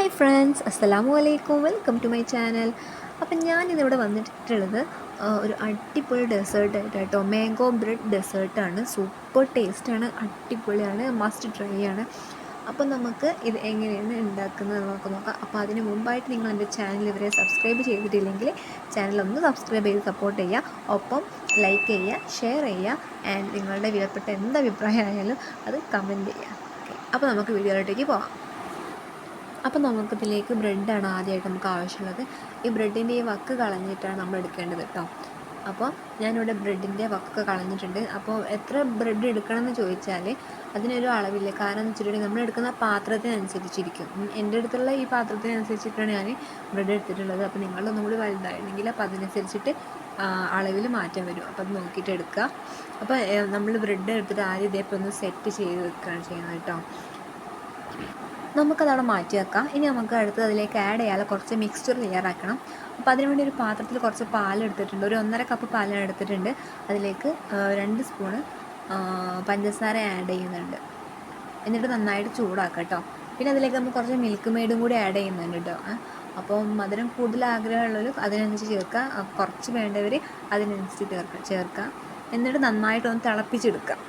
Hi friends, അസ്സലാമു അലൈക്കും. Welcome to my channel. അപ്പം ഞാനിന്നിവിടെ വന്നിട്ടുള്ളത് ഒരു അടിപൊളി ഡെസേർട്ടായിട്ട് കേട്ടോ. Mango bread ഡെസേർട്ടാണ്. സൂപ്പർ ടേസ്റ്റാണ്, അടിപൊളിയാണ്, മസ്റ്റ് ട്രൈ ആണ്. അപ്പം നമുക്ക് ഇത് എങ്ങനെയാണ് ഉണ്ടാക്കുന്നത് നമുക്ക് നോക്കാം. അപ്പോൾ അതിന് മുമ്പായിട്ട് നിങ്ങൾ എൻ്റെ ചാനൽ ഇവരെ സബ്സ്ക്രൈബ് ചെയ്തിട്ടില്ലെങ്കിൽ ചാനലൊന്ന് സബ്സ്ക്രൈബ് ചെയ്ത് സപ്പോർട്ട് ചെയ്യുക. ഒപ്പം ലൈക്ക് ചെയ്യുക, ഷെയർ ചെയ്യുക, ആൻഡ് നിങ്ങളുടെ വിലപ്പെട്ട എന്ത് അഭിപ്രായമായാലും അത് കമൻറ്റ് ചെയ്യുക. ഓക്കെ, അപ്പോൾ നമുക്ക് വീഡിയോയിലോട്ടേക്ക് പോകാം. അപ്പോൾ നമുക്കിതിലേക്ക് ബ്രെഡാണ് ആദ്യമായിട്ട് നമുക്ക് ആവശ്യമുള്ളത്. ഈ ബ്രെഡിൻ്റെ ഈ വക്ക് കളഞ്ഞിട്ടാണ് നമ്മൾ എടുക്കേണ്ടത് കേട്ടോ. അപ്പോൾ ഞാനിവിടെ ബ്രെഡിൻ്റെ വക്ക് കളഞ്ഞിട്ടുണ്ട്. അപ്പോൾ എത്ര ബ്രെഡ് എടുക്കണം എന്ന് ചോദിച്ചാൽ അതിനൊരു അളവില്ല. കാരണം എന്ന് വെച്ചിട്ടുണ്ടെങ്കിൽ നമ്മൾ എടുക്കുന്ന പാത്രത്തിനനുസരിച്ചിരിക്കും. എൻ്റെ അടുത്തുള്ള ഈ പാത്രത്തിനനുസരിച്ചിട്ടാണ് ഞാൻ ബ്രെഡ് എടുത്തിട്ടുള്ളത്. അപ്പോൾ നിങ്ങളൊന്നും കൂടി വലുതായിരുന്നെങ്കിൽ അപ്പോൾ അതിനനുസരിച്ചിട്ട് അളവിൽ മാറ്റം വരും. അപ്പോൾ അത് നോക്കിയിട്ട് എടുക്കുക. അപ്പോൾ നമ്മൾ ബ്രെഡ് എടുത്തിട്ട് ആദ്യം ഇതേപോലെ ഒന്ന് സെറ്റ് ചെയ്ത് വെക്കുകയാണ് ചെയ്യുന്നത് കേട്ടോ. നമുക്കതവിടെ മാറ്റി വെക്കാം. ഇനി നമുക്ക് അടുത്ത് അതിലേക്ക് ആഡ് ചെയ്യാതെ കുറച്ച് മിക്സ്ചർ തയ്യാറാക്കണം. അപ്പോൾ അതിനുവേണ്ടി ഒരു പാത്രത്തിൽ കുറച്ച് പാലെടുത്തിട്ടുണ്ട്. ഒരു 1.5 കപ്പ് പാലാണ് എടുത്തിട്ടുണ്ട്. അതിലേക്ക് 2 സ്പൂണ് പഞ്ചസാര ആഡ് ചെയ്യുന്നുണ്ട്. എന്നിട്ട് നന്നായിട്ട് ചൂടാക്കാം കേട്ടോ. പിന്നെ അതിലേക്ക് നമുക്ക് കുറച്ച് മിൽക്ക് മെയ്ഡും കൂടി ആഡ് ചെയ്യുന്നുണ്ട് കേട്ടോ. അപ്പോൾ മധുരം കൂടുതൽ ആഗ്രഹമുള്ളവർ അതിനനുസരിച്ച് ചേർക്കുക, കുറച്ച് വേണ്ടവർ അതിനനുസരിച്ച് ചേർക്കുക. എന്നിട്ട് നന്നായിട്ടൊന്ന് തിളപ്പിച്ചെടുക്കുക.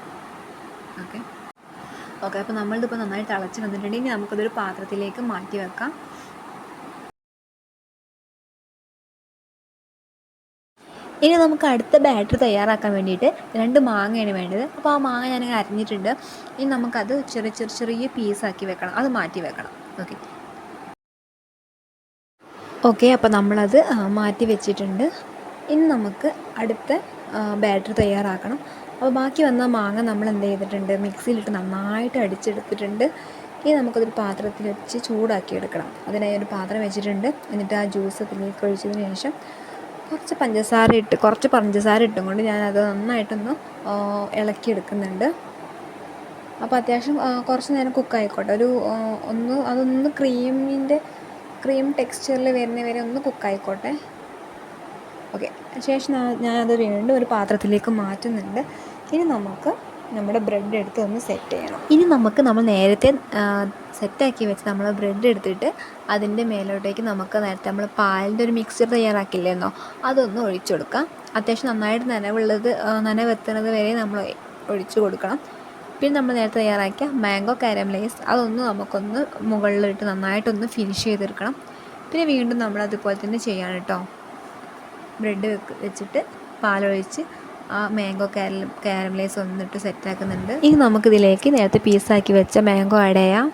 ഓക്കെ, അപ്പോൾ നമ്മളിതിപ്പോൾ നന്നായിട്ട് തിളച്ച് വന്നിട്ടുണ്ടെങ്കിൽ ഇനി നമുക്കതൊരു പാത്രത്തിലേക്ക് മാറ്റി വെക്കാം. ഇനി നമുക്ക് അടുത്ത ബാറ്റർ തയ്യാറാക്കാൻ വേണ്ടിയിട്ട് 2 മാങ്ങയാണ് വേണ്ടത്. അപ്പോൾ ആ മാങ്ങ ഞാൻ അരിഞ്ഞിട്ടുണ്ട്. ഇനി നമുക്കത് ചെറിയ പീസാക്കി വെക്കണം, അത് മാറ്റി വെക്കണം. ഓക്കെ, അപ്പോൾ നമ്മളത് മാറ്റി വെച്ചിട്ടുണ്ട്. ഇനി നമുക്ക് അടുത്ത ബാറ്റർ തയ്യാറാക്കണം. അപ്പോൾ ബാക്കി വന്ന മാങ്ങ നമ്മൾ എന്ത് ചെയ്തിട്ടുണ്ട്, മിക്സിയിലിട്ട് നന്നായിട്ട് അടിച്ചെടുത്തിട്ടുണ്ട്. ഇനി നമുക്കതൊരു പാത്രത്തിൽ വെച്ച് ചൂടാക്കി എടുക്കണം. അതിനായി ഒരു പാത്രം വെച്ചിട്ടുണ്ട്. എന്നിട്ട് ആ ജ്യൂസ് അതിലേക്ക് ഒഴിച്ചതിന് ശേഷം കുറച്ച് പഞ്ചസാര ഇട്ടും കൊണ്ട് ഞാനത് നന്നായിട്ടൊന്ന് ഇളക്കിയെടുക്കുന്നുണ്ട്. അപ്പോൾ അത്യാവശ്യം കുറച്ച് നേരം കുക്കായിക്കോട്ടെ. അതൊന്ന് ക്രീം ടെക്സ്ചറിൽ വരുന്ന വരെ ഒന്ന് കുക്കായിക്കോട്ടെ. ഓക്കെ, ശേഷം ഞാനത് വീണ്ടും ഒരു പാത്രത്തിലേക്ക് മാറ്റുന്നുണ്ട്. ഇനി നമുക്ക് നമ്മുടെ ബ്രെഡ് എടുത്ത് ഒന്ന് സെറ്റ് ചെയ്യണം. ഇനി നമ്മൾ നേരത്തെ സെറ്റാക്കി വെച്ച് നമ്മൾ ബ്രെഡ് എടുത്തിട്ട് അതിൻ്റെ മേലോട്ടേക്ക് നമുക്ക് നേരത്തെ നമ്മൾ പാലിൻ്റെ ഒരു മിക്സ്ചർ തയ്യാറാക്കില്ലെന്നോ അതൊന്ന് ഒഴിച്ചു കൊടുക്കാം. അത്യാവശ്യം നന്നായിട്ട് നനവെത്തുന്നത് വരെ നമ്മൾ ഒഴിച്ചു കൊടുക്കണം. പിന്നെ നമ്മൾ നേരത്തെ തയ്യാറാക്കിയ മാംഗോ കാരമലൈസ് അതൊന്ന് നമുക്കൊന്ന് മുകളിലിട്ട് നന്നായിട്ടൊന്ന് ഫിനിഷ് ചെയ്തെടുക്കണം. പിന്നെ വീണ്ടും നമ്മളതുപോലെ തന്നെ ചെയ്യണം കേട്ടോ. ബ്രെഡ് വെച്ചിട്ട് പാലൊഴിച്ച് ആ മാംഗോ കാരമലൈസ് ഒന്നിട്ട് സെറ്റാക്കുന്നുണ്ട്. ഇനി നമുക്കിതിലേക്ക് നേരത്തെ പീസാക്കി വെച്ച മാംഗോ ആഡ് ചെയ്യാം.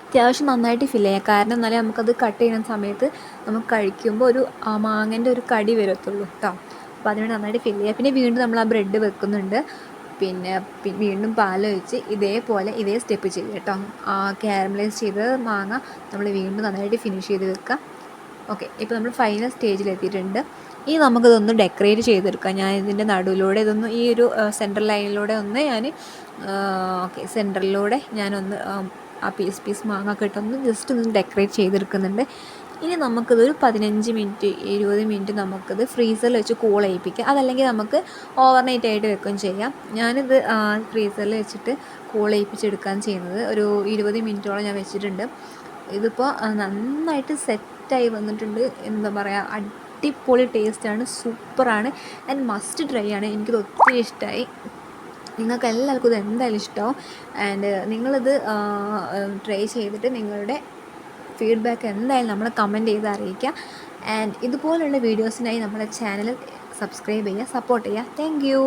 അത്യാവശ്യം നന്നായിട്ട് ഫില്ല് ചെയ്യാം. കാരണം എന്നാലേ നമുക്കത് കട്ട് ചെയ്യുന്ന സമയത്ത് നമുക്ക് കഴിക്കുമ്പോൾ ഒരു മാങ്ങൻ്റെ ഒരു കടി വരത്തുള്ളൂ കേട്ടോ. അപ്പോൾ അതിനുവേണ്ടി നന്നായിട്ട് ഫില്ല് ചെയ്യുക. പിന്നെ വീണ്ടും നമ്മൾ ആ ബ്രെഡ് വെക്കുന്നുണ്ട്. പിന്നെ വീണ്ടും പാലൊഴിച്ച് ഇതേ സ്റ്റെപ്പ് ചെയ്യുക കേട്ടോ. ആ കാരമലൈസ് ചെയ്ത് മാങ്ങ നമ്മൾ വീണ്ടും നന്നായിട്ട് ഫിനിഷ് ചെയ്ത് വെക്കുക. ഓക്കെ, ഇപ്പോൾ നമ്മൾ ഫൈനൽ സ്റ്റേജിലെത്തിയിട്ടുണ്ട്. ഇനി നമുക്കിതൊന്ന് ഡെക്കറേറ്റ് ചെയ്തെടുക്കാം. ഞാൻ ഇതിൻ്റെ നടുവിലൂടെ ഈ ഒരു സെൻട്രൽ ലൈനിലൂടെ സെൻറ്ററിലൂടെ ഞാനൊന്ന് ആ പീസ് മാങ്ങ ഇട്ടൊന്ന് ജസ്റ്റ് ഒന്ന് ഡെക്കറേറ്റ് ചെയ്തെടുക്കുന്നുണ്ട്. ഇനി നമുക്കിതൊരു 15 മിനിറ്റ് 20 മിനിറ്റ് നമുക്കിത് ഫ്രീസറിൽ വെച്ച് കൂൾ ചെയ്യിപ്പിക്കാം. അതല്ലെങ്കിൽ നമുക്ക് ഓവർനൈറ്റ് ആയിട്ട് വെക്കുകയും ചെയ്യാം. ഞാനിത് ഫ്രീസറിൽ വെച്ചിട്ട് കൂൾ ചെയ്യിപ്പിച്ചെടുക്കുകയാണ് ചെയ്യുന്നത്. ഒരു 20 മിനിറ്റോളം ഞാൻ വെച്ചിട്ടുണ്ട്. ഇതിപ്പോൾ നന്നായിട്ട് സെറ്റായി വന്നിട്ടുണ്ട്. എന്താ പറയുക, അടിപൊളി ടേസ്റ്റാണ്, സൂപ്പറാണ്, ആൻഡ് മസ്റ്റ് ട്രൈ ആണ്. എനിക്കിത് ഒത്തിരി ഇഷ്ടമായി. നിങ്ങൾക്ക് എല്ലാവർക്കും ഇത് എന്തായാലും ഇഷ്ടമാവും. ആൻഡ് നിങ്ങളിത് ട്രൈ ചെയ്തിട്ട് നിങ്ങളുടെ ഫീഡ്ബാക്ക് എന്തായാലും നമ്മളെ കമൻറ്റ് ചെയ്ത് അറിയിക്കുക. ആൻഡ് ഇതുപോലുള്ള വീഡിയോസിനായി നമ്മുടെ ചാനൽ സബ്സ്ക്രൈബ് ചെയ്യുക, സപ്പോർട്ട് ചെയ്യുക. Thank you.